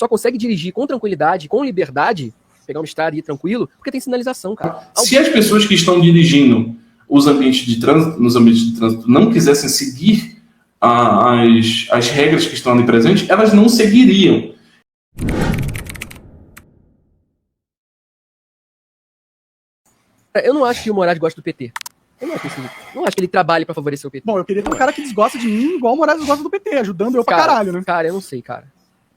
só consegue dirigir com tranquilidade, com liberdade, pegar uma estrada e ir tranquilo, porque tem sinalização, cara. Se as pessoas que estão dirigindo os ambientes de trânsito, nos ambientes de trânsito, não quisessem seguir as regras que estão ali presentes, elas não seguiriam. Eu não acho que o Moraes gosta do PT. Eu não acho que ele trabalhe pra favorecer o PT. Bom, eu queria ter um cara que desgosta de mim igual o Moraes gosta do PT, ajudando eu pra caralho, né? Cara, eu não sei, cara.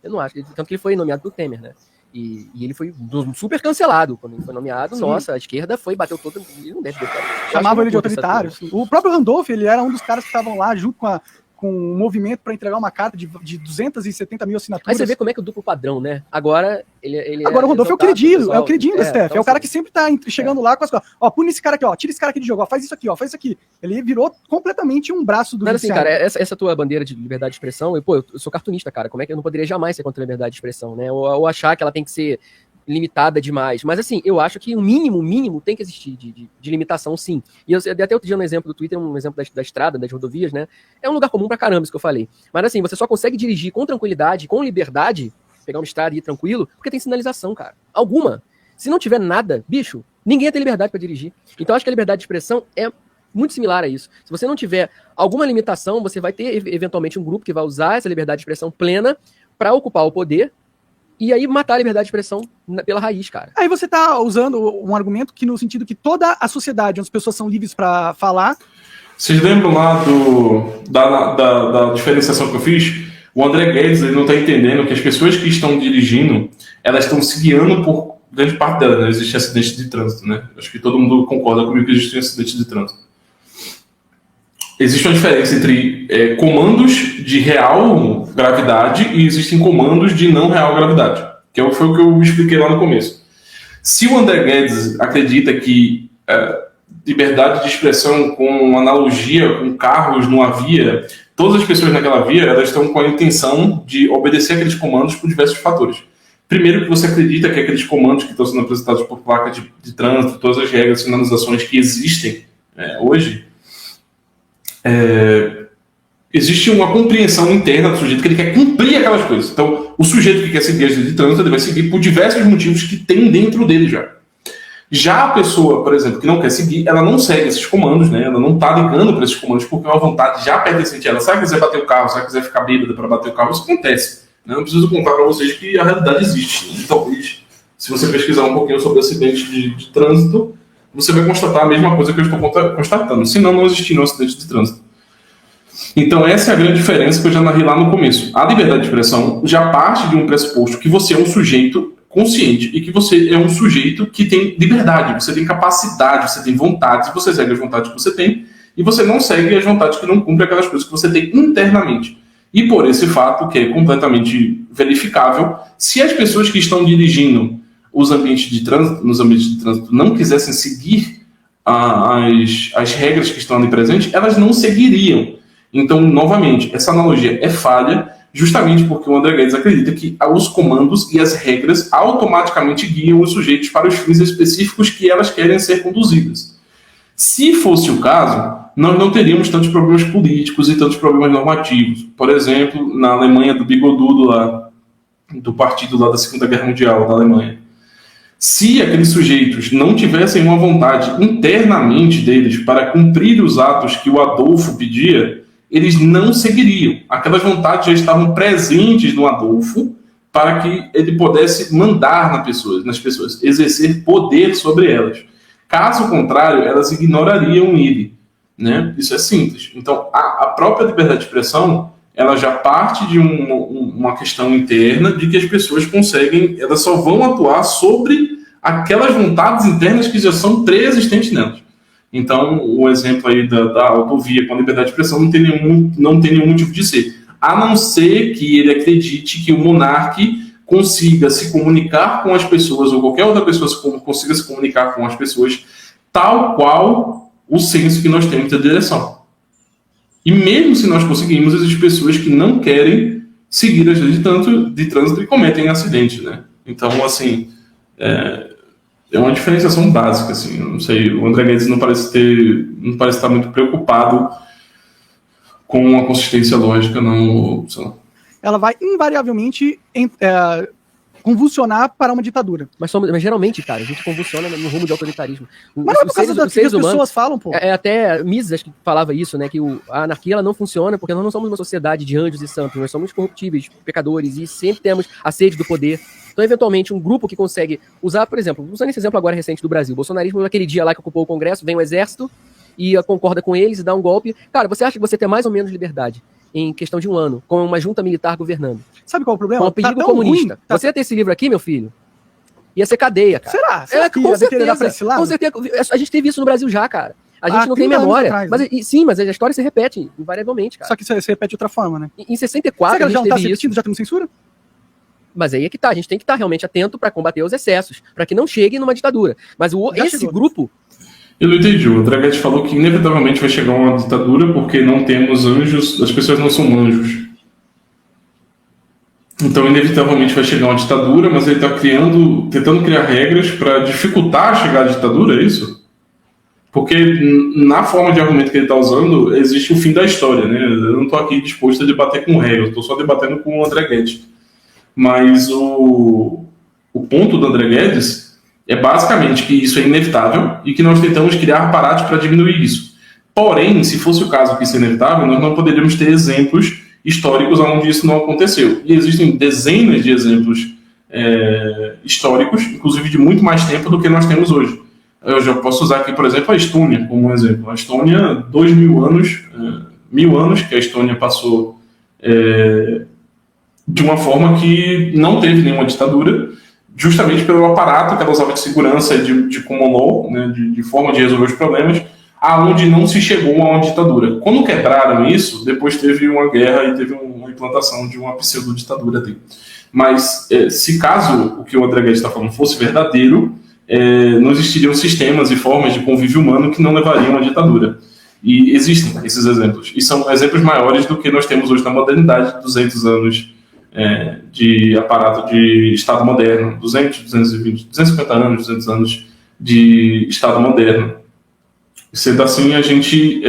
Eu não acho. Tanto que ele foi nomeado pelo Temer, né? E ele foi super cancelado quando ele foi nomeado. Sim. Nossa, a esquerda bateu todo. Ele não deve ter. Chamava ele de autoritário. O próprio Randolph, ele era um dos caras que estavam lá junto com um movimento para entregar uma carta de 270 mil assinaturas. Aí você vê como é que o duplo padrão, né? Agora, Agora o Randolph é o queridinho do STF. Então, é o cara que sempre tá chegando lá com as coisas. Ó, pune esse cara aqui, ó, tira esse cara aqui de jogo, ó, faz isso aqui, ó, faz isso aqui. Ele virou completamente um braço do judiciário. Assim, cara, essa tua bandeira de liberdade de expressão, eu sou cartunista, cara, como é que eu não poderia jamais ser contra a liberdade de expressão, né? Ou achar que ela tem que ser limitada demais. Mas assim, eu acho que o mínimo tem que existir de limitação, sim. E eu dei até outro dia um exemplo do Twitter, um exemplo da estrada, das rodovias, né? É um lugar comum pra caramba isso que eu falei. Mas assim, você só consegue dirigir com tranquilidade, com liberdade, pegar uma estrada e ir tranquilo, porque tem sinalização, cara. Alguma. Se não tiver nada, bicho, ninguém ia ter liberdade pra dirigir. Então acho que a liberdade de expressão é muito similar a isso. Se você não tiver alguma limitação, você vai ter eventualmente um grupo que vai usar essa liberdade de expressão plena pra ocupar o poder e aí matar a liberdade de expressão pela raiz, cara. Aí você tá usando um argumento que no sentido que toda a sociedade, onde as pessoas são livres pra falar... Vocês lembram lá da diferenciação que eu fiz? O André Guedes, ele não tá entendendo que as pessoas que estão dirigindo, elas estão se guiando por grande parte delas, né? Existe acidente de trânsito, né? Acho que todo mundo concorda comigo que existe um acidente de trânsito. Existe uma diferença entre comandos de real gravidade e existem comandos de não real gravidade, que foi o que eu expliquei lá no começo. Se o André Guedes acredita que liberdade de expressão com analogia com carros numa via, todas as pessoas naquela via elas estão com a intenção de obedecer aqueles comandos por diversos fatores. Primeiro, que você acredita que aqueles comandos que estão sendo apresentados por placa de trânsito, todas as regras, sinalizações que existem hoje, existe uma compreensão interna do sujeito que ele quer cumprir aquelas coisas. Então, o sujeito que quer seguir as leis de trânsito, ele vai seguir por diversos motivos que tem dentro dele já. Já a pessoa, por exemplo, que não quer seguir, ela não segue esses comandos, né? Ela não está ligando para esses comandos porque é uma vontade já pertencente a ela. Se ela quiser bater o carro, se ela quiser ficar bêbada para bater o carro, isso acontece. Né? Não preciso contar para vocês que a realidade existe. Né? Talvez, se você pesquisar um pouquinho sobre acidente de trânsito, você vai constatar a mesma coisa que eu estou constatando. Senão, não existiria um acidente de trânsito. Então, essa é a grande diferença que eu já narrei lá no começo. A liberdade de expressão já parte de um pressuposto que você é um sujeito consciente e que você é um sujeito que tem liberdade, você tem capacidade, você tem vontades, você segue as vontades que você tem e você não segue as vontades que não cumprem aquelas coisas que você tem internamente. E por esse fato, que é completamente verificável, se as pessoas que estão dirigindo os ambientes de trânsito, nos ambientes de trânsito não quisessem seguir as regras que estão ali presentes, elas não seguiriam. Então, novamente, essa analogia é falha, justamente porque o André Guedes acredita que os comandos e as regras automaticamente guiam os sujeitos para os fins específicos que elas querem ser conduzidas. Se fosse o caso, nós não teríamos tantos problemas políticos e tantos problemas normativos. Por exemplo, na Alemanha do bigodudo lá, do partido lá da Segunda Guerra Mundial da Alemanha. Se aqueles sujeitos não tivessem uma vontade internamente deles para cumprir os atos que o Adolfo pedia, eles não seguiriam. Aquelas vontades já estavam presentes no Adolfo para que ele pudesse mandar nas pessoas, exercer poder sobre elas. Caso contrário, elas ignorariam ele. Né? Isso é simples. Então, a própria liberdade de expressão, ela já parte de uma questão interna de que as pessoas conseguem, elas só vão atuar sobre aquelas vontades internas que já são pré-existentes nelas. Então, o exemplo aí da autovia com a liberdade de expressão não tem nenhum motivo de ser. A não ser que ele acredite que o monarca consiga se comunicar com as pessoas, ou qualquer outra pessoa consiga se comunicar com as pessoas, tal qual o senso que nós temos da direção. E mesmo se nós conseguimos, existem pessoas que não querem seguir as leis de trânsito e cometem acidentes, né? Então, assim, é uma diferenciação básica, assim. Eu não sei, o André Guedes não parece estar muito preocupado com a consistência lógica, não. ela vai invariavelmente convulsionar para uma ditadura. Mas geralmente, cara, a gente convulsiona no rumo de autoritarismo. Mas não é por causa que as pessoas falam, pô. Até Mises, acho que falava isso, né? Que a anarquia ela não funciona porque nós não somos uma sociedade de anjos e santos, nós somos corruptíveis, pecadores, e sempre temos a sede do poder. Então, eventualmente, um grupo que consegue usar, por exemplo, usando esse exemplo agora recente do Brasil, o bolsonarismo, naquele dia lá que ocupou o Congresso, vem o exército e concorda com eles e dá um golpe. Cara, você acha que você tem mais ou menos liberdade em questão de um ano, com uma junta militar governando? Sabe qual é o problema? Com um perigo comunista. Ruim, você ia ter esse livro aqui, meu filho? Ia ser cadeia, cara. Será? Será que com certeza. Com certeza. A gente teve isso no Brasil já, cara. A gente não tem memória. Atrás, né? Mas a história se repete, invariavelmente, cara. Só que se repete de outra forma, né? Em 64, será que ela já não tá repetindo? Já temos censura? Mas aí é que tá. A gente tem que estar realmente atento para combater os excessos, para que não chegue numa ditadura. Mas esse grupo... Eu não entendi. O André Guedes falou que inevitavelmente vai chegar uma ditadura porque não temos anjos, as pessoas não são anjos. Então, inevitavelmente vai chegar uma ditadura, mas ele está tentando criar regras para dificultar a chegada à ditadura, é isso? Porque na forma de argumento que ele está usando, existe o fim da história, né? Eu não estou aqui disposto a debater com o rei, eu estou só debatendo com o André Guedes. Mas o ponto do André Guedes é basicamente que isso é inevitável e que nós tentamos criar aparatos para diminuir isso. Porém, se fosse o caso que isso é inevitável, nós não poderíamos ter exemplos históricos onde isso não aconteceu. E existem dezenas de exemplos históricos, inclusive de muito mais tempo do que nós temos hoje. Eu já posso usar aqui, por exemplo, a Estônia como um exemplo. A Estônia, 2.000 anos, 1.000 anos que a Estônia passou de uma forma que não teve nenhuma ditadura, justamente pelo aparato que ela usava de segurança de common law, né, de forma de resolver os problemas, aonde não se chegou a uma ditadura. Quando quebraram isso, depois teve uma guerra e teve uma implantação de uma pseudo-ditadura ali. Mas, se caso o que o André Guedes está falando fosse verdadeiro, não existiriam sistemas e formas de convívio humano que não levariam à ditadura. E existem esses exemplos. E são exemplos maiores do que nós temos hoje na modernidade, 200 anos de aparato de Estado moderno, 200, 220, 250 anos, 200 anos de Estado moderno. Sendo assim, a gente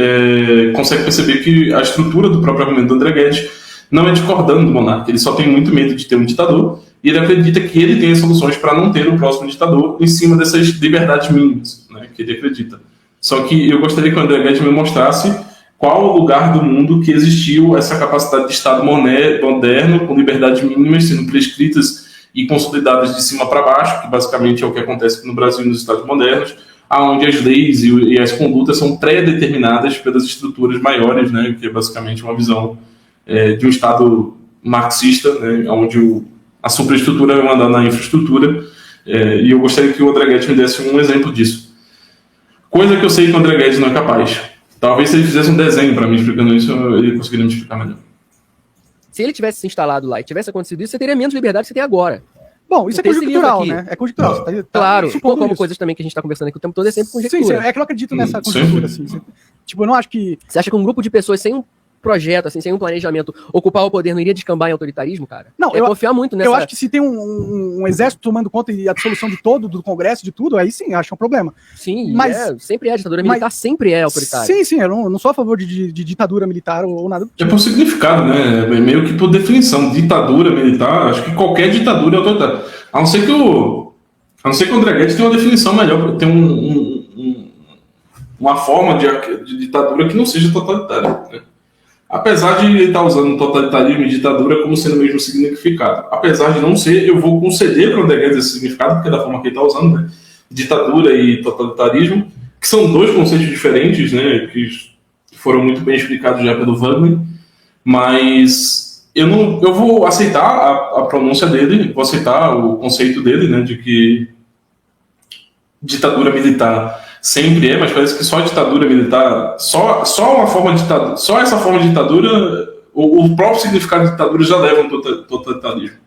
consegue perceber que a estrutura do próprio argumento do André Guedes não é discordando do monarca. Ele só tem muito medo de ter um ditador e ele acredita que ele tem as soluções para não ter o próximo ditador em cima dessas liberdades mínimas, né, que ele acredita. Só que eu gostaria que o André Guedes me mostrasse qual o lugar do mundo que existiu essa capacidade de Estado moderno, com liberdades mínimas sendo prescritas e consolidadas de cima para baixo, que basicamente é o que acontece aqui no Brasil e nos Estados modernos, onde as leis e as condutas são pré-determinadas pelas estruturas maiores, né, que é basicamente uma visão de um Estado marxista, né, onde a superestrutura é mandada na infraestrutura, e eu gostaria que o André Guedes me desse um exemplo disso. Coisa que eu sei que o André Guedes não é capaz. Talvez se ele fizesse um desenho para mim explicando isso, ele conseguiria me explicar melhor. Se ele tivesse se instalado lá e tivesse acontecido isso, você teria menos liberdade que você tem agora. Bom, isso é conjectural, né? É conjectural. Claro, como coisas também que a gente está conversando aqui o tempo todo é sempre conjectura. Sim, é que eu não acredito nessa conjectura, assim. Tipo, eu não acho que... Você acha que um grupo de pessoas sem um projeto, assim, sem um planejamento, ocupar o poder não iria descambar em autoritarismo, cara? Não, eu confiar muito nessa... Eu acho que se tem um exército tomando conta e a dissolução de todo, do Congresso, de tudo, aí sim, acho um problema. Sim, mas sempre a ditadura militar sempre é autoritária. Sim, eu não sou a favor de ditadura militar ou nada do tipo. É por significado, né? É meio que por definição. Ditadura militar, acho que qualquer ditadura é autoritária. A não ser que o André Guedes tenha uma definição melhor, tem uma forma de ditadura que não seja totalitária, né? Apesar de ele estar usando totalitarismo e ditadura como sendo o mesmo significado. Apesar de não ser, eu vou conceder para o André Guedes esse significado, porque é da forma que ele está usando, né? Ditadura e totalitarismo, que são dois conceitos diferentes, né? Que foram muito bem explicados já pelo Wagner, mas eu vou aceitar a pronúncia dele, vou aceitar o conceito dele, né? De que ditadura militar sempre mas parece que só a ditadura militar, só uma forma de ditadura, só essa forma de ditadura, o próprio significado de ditadura já leva um totalitarismo.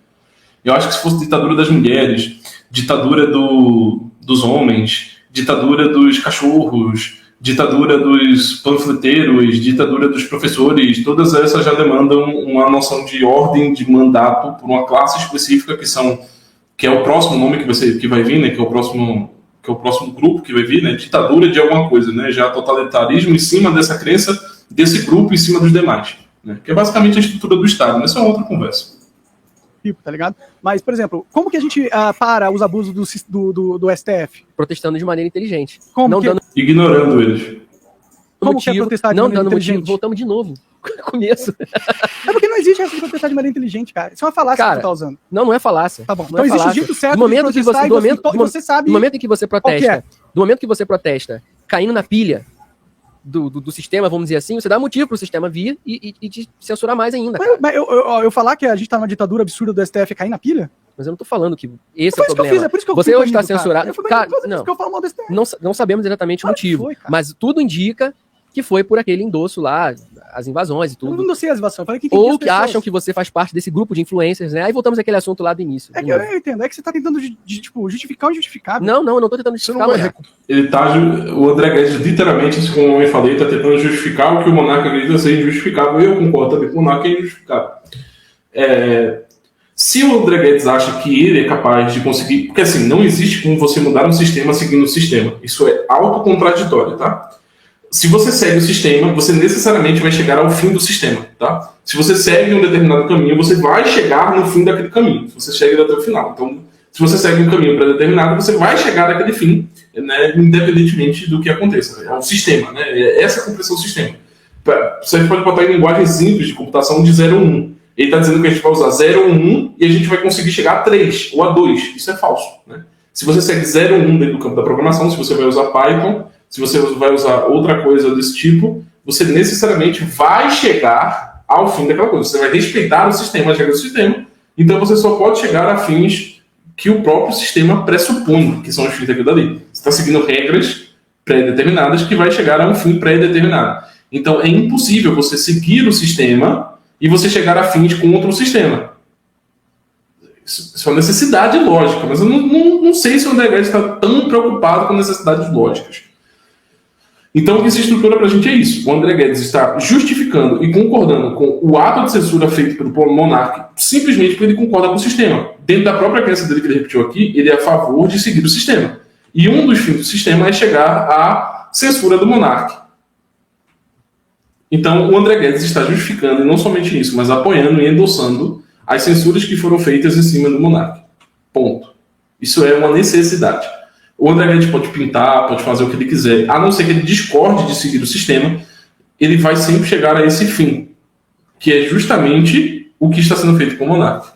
Eu acho que se fosse ditadura das mulheres, ditadura dos homens, ditadura dos cachorros, ditadura dos panfleteiros, ditadura dos professores, todas essas já demandam uma noção de ordem, de mandato por uma classe específica que é o próximo nome que vai vir, né, que é o próximo grupo que vai vir, né, ditadura de alguma coisa, né, já totalitarismo em cima dessa crença desse grupo em cima dos demais. né? Que é basicamente a estrutura do Estado, mas isso é uma outra conversa. Tá ligado? Mas, por exemplo, como que a gente para os abusos do STF? Protestando de maneira inteligente. Como não que... dando Ignorando eles. Como motivo, que é protestar de não maneira dando inteligente? motivo, voltamos de novo. Começo. É porque não existe essa de protestar de maneira inteligente, cara. Isso é uma falácia que você tá usando. Não é falácia. Tá bom. Não Então é existe falácia. o jeito certo do momento que você, você sabe. No momento em que você protesta, é? do momento que você protesta, caindo na pilha do sistema, vamos dizer assim, você dá motivo pro sistema vir e te censurar mais ainda. Mas eu falar que a gente tá numa ditadura absurda do STF cair na pilha? Mas eu não tô falando que esse é o Que eu problema. fiz, é por isso que eu você fui hoje está banido, censurado. Cara, Não, que eu falo mal do STF. não sabemos exatamente o motivo. Foi, mas tudo indica que foi por aquele endosso lá, as invasões e Eu não tudo. endossei as invasões. Eu falei que Ou que acham que você faz parte desse grupo de influencers, né? Aí voltamos àquele assunto lá do início. É que eu entendo, é que você tá tentando justificar o injustificável. Não, eu não tô tentando justificar. O André Guedes, literalmente, como eu falei, tá tentando justificar o que o Monarca acredita ser injustificável, e eu concordo também com o Monarca, é injustificável. Se o André Guedes acha que ele é capaz de conseguir... Porque, assim, não existe como você mudar um sistema seguindo o sistema. Isso é autocontraditório, tá? Se você segue o sistema, você necessariamente vai chegar ao fim do sistema, tá? Se você segue um determinado caminho, você vai chegar no fim daquele caminho. Você chega até o final. Então, se você segue um caminho pré-determinado, você vai chegar naquele fim, né, independentemente do que aconteça. É um sistema, né? Essa é a compreensão do sistema. Você pode botar em linguagem simples de computação de 0 a 1. Ele está dizendo que a gente vai usar 0 ou 1 e a gente vai conseguir chegar a 3 ou a 2. Isso é falso, né? Se você segue 0 ou 1 dentro do campo da programação, se você vai usar Python, se você vai usar outra coisa desse tipo, você necessariamente vai chegar ao fim daquela coisa. Você vai respeitar o sistema, as regras do sistema, então você só pode chegar a fins que o próprio sistema pressupõe, que são os fins daquilo dali. Você está seguindo regras pré-determinadas que vai chegar a um fim pré-determinado. Então é impossível você seguir o sistema e você chegar a fins contra o sistema. Isso é uma necessidade lógica, mas eu não sei se o André Guedes está tão preocupado com necessidades lógicas. Então, o que se estrutura para a gente é isso. O André Guedes está justificando e concordando com o ato de censura feito pelo Monark simplesmente porque ele concorda com o sistema. Dentro da própria crença dele que ele repetiu aqui, ele é a favor de seguir o sistema. E um dos fins do sistema é chegar à censura do Monark. Então, o André Guedes está justificando, e não somente isso, mas apoiando e endossando as censuras que foram feitas em cima do Monark. Ponto. Isso é uma necessidade. O André Guedes pode pintar, pode fazer o que ele quiser, a não ser que ele discorde de seguir o sistema, ele vai sempre chegar a esse fim, que é justamente o que está sendo feito com o Monark.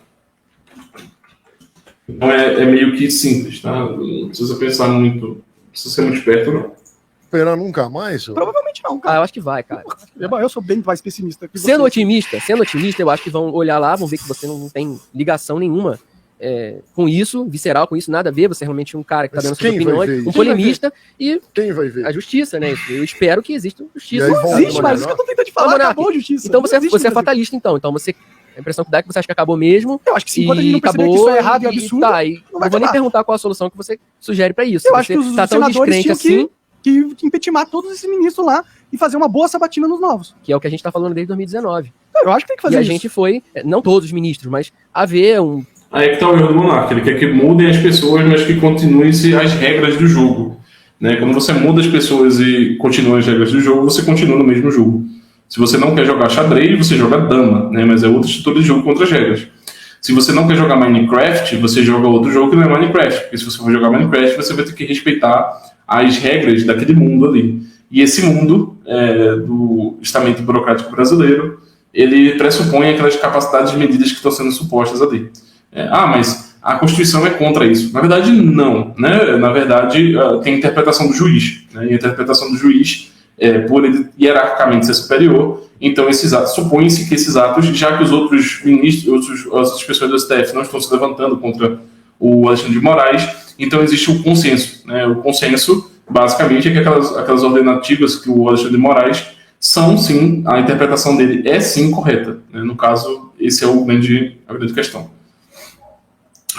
Então é meio que simples, tá? Não precisa pensar muito, não precisa ser muito esperto, não. Esperar nunca mais? Provavelmente não, cara. Eu acho que vai, cara. Eu sou bem mais pessimista que você. Sendo otimista, eu acho que vão olhar lá, vão ver que você não tem ligação nenhuma com isso, visceral com isso, nada a ver, você é realmente um cara que está dando suas opiniões, um polemista, e quem vai ver? A justiça, né? Eu espero que exista justiça. Não existe, mas isso que eu tô tentando te falar, acabou a justiça. Então você é fatalista, então você... A impressão que dá é que você acha que acabou mesmo. Eu acho que sim, quando a gente não perceber que isso é errado e absurdo, não vou nem perguntar qual a solução que você sugere para isso. Eu acho que os tá tão senadores descrente tinham assim, que impeachmentar todos esses ministros lá e fazer uma boa sabatina nos novos. Que é o que a gente tá falando desde 2019. Eu acho que tem que fazer isso. E a gente foi, não todos os ministros, mas haver um... Aí é que tá o erro do Monark. Ele quer que mudem as pessoas, mas que continuem-se as regras do jogo. Né? Quando você muda as pessoas e continua as regras do jogo, você continua no mesmo jogo. Se você não quer jogar xadrez, você joga dama, né? Mas é outra estrutura de jogo com outras regras. Se você não quer jogar Minecraft, você joga outro jogo que não é Minecraft. Porque se você for jogar Minecraft, você vai ter que respeitar as regras daquele mundo ali. E esse mundo do estamento burocrático brasileiro, ele pressupõe aquelas capacidades de medidas que estão sendo supostas ali. Mas a Constituição é contra isso. Na verdade, não. Né? Na verdade, tem a interpretação do juiz. Né? E a interpretação do juiz, por ele hierarquicamente ser superior, então esses atos, supõe-se que esses atos, já que os outros ministros, as outras pessoas do STF não estão se levantando contra o Alexandre de Moraes, então existe o consenso. Né? O consenso, basicamente, é que aquelas ordenativas que o Alexandre de Moraes são, sim, a interpretação dele é, sim, correta. Né? No caso, esse é a grande questão.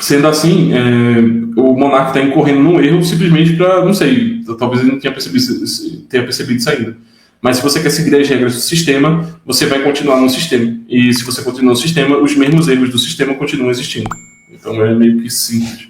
Sendo assim, o Monark está incorrendo num erro simplesmente para, não sei, talvez ele não tenha percebido isso ainda. Mas se você quer seguir as regras do sistema, você vai continuar no sistema. E se você continuar no sistema, os mesmos erros do sistema continuam existindo. Então é meio que simples.